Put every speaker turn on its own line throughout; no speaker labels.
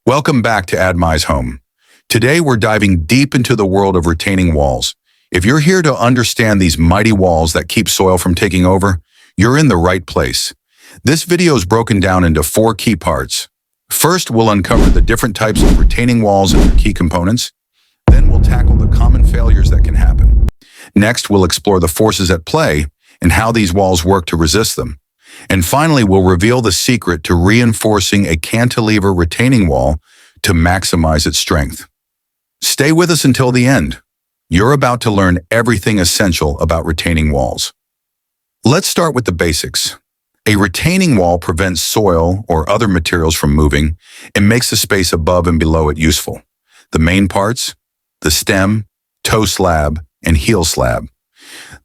Welcome back to Admize Home. Today we're diving deep into the world of retaining walls. If you're here to understand these mighty walls that keep soil from taking over, you're in the right place. This video is broken down into 4 key parts. First, we'll uncover the different types of retaining walls and their key components. Then we'll tackle the common failures that can happen. Next, we'll explore the forces at play and how these walls work to resist them. And finally, we'll reveal the secret to reinforcing a cantilever retaining wall to maximize its strength. Stay with us until the end. You're about to learn everything essential about retaining walls. Let's start with the basics. A retaining wall prevents soil or other materials from moving and makes the space above and below it useful. The main parts: the stem, toe slab, and heel slab.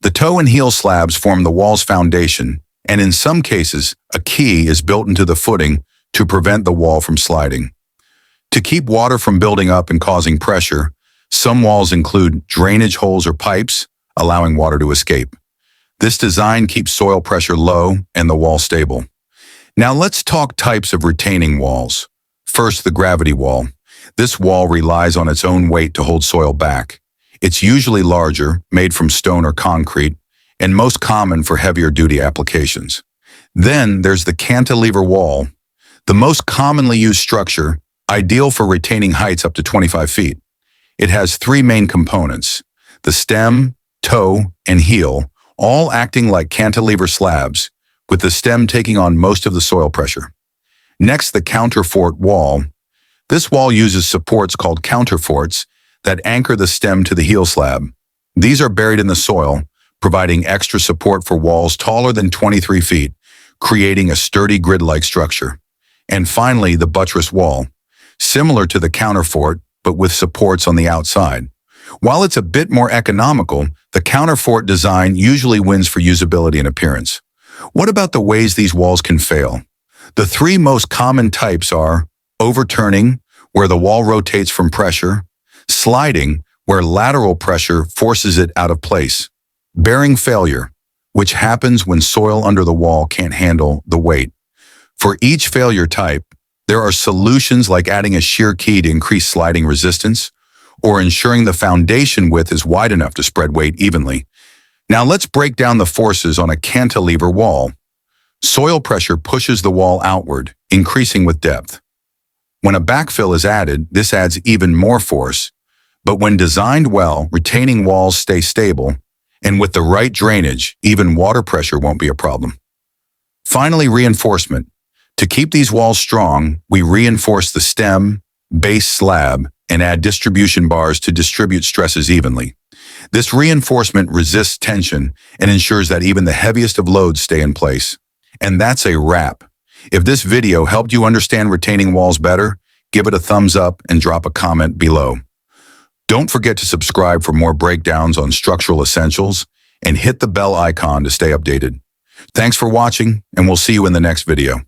The toe and heel slabs form the wall's foundation, and in some cases, a key is built into the footing to prevent the wall from sliding. To keep water from building up and causing pressure, some walls include drainage holes or pipes, allowing water to escape. This design keeps soil pressure low and the wall stable. Now let's talk types of retaining walls. First, the gravity wall. This wall relies on its own weight to hold soil back. It's usually larger, made from stone or concrete, and most common for heavier-duty applications. Then there's the cantilever wall, the most commonly used structure, ideal for retaining heights up to 25 feet. It has 3 main components: the stem, toe, and heel, all acting like cantilever slabs, with the stem taking on most of the soil pressure. Next, the counterfort wall. This wall uses supports called counterforts that anchor the stem to the heel slab. These are buried in the soil, providing extra support for walls taller than 23 feet, creating a sturdy grid-like structure. And finally, the buttress wall, similar to the counterfort, but with supports on the outside. While it's a bit more economical, the counterfort design usually wins for usability and appearance. What about the ways these walls can fail? The 3 most common types are overturning, where the wall rotates from pressure; sliding, where lateral pressure forces it out of place; bearing failure, which happens when soil under the wall can't handle the weight. For each failure type, there are solutions like adding a shear key to increase sliding resistance, or ensuring the foundation width is wide enough to spread weight evenly. Now let's break down the forces on a cantilever wall. Soil pressure pushes the wall outward, increasing with depth. When a backfill is added, this adds even more force, but when designed well, retaining walls stay stable, and with the right drainage, even water pressure won't be a problem. Finally, reinforcement. To keep these walls strong, we reinforce the stem, base slab, and add distribution bars to distribute stresses evenly. This reinforcement resists tension and ensures that even the heaviest of loads stay in place. And that's a wrap. If this video helped you understand retaining walls better, give it a thumbs up and drop a comment below. Don't forget to subscribe for more breakdowns on structural essentials and hit the bell icon to stay updated. Thanks for watching, and we'll see you in the next video.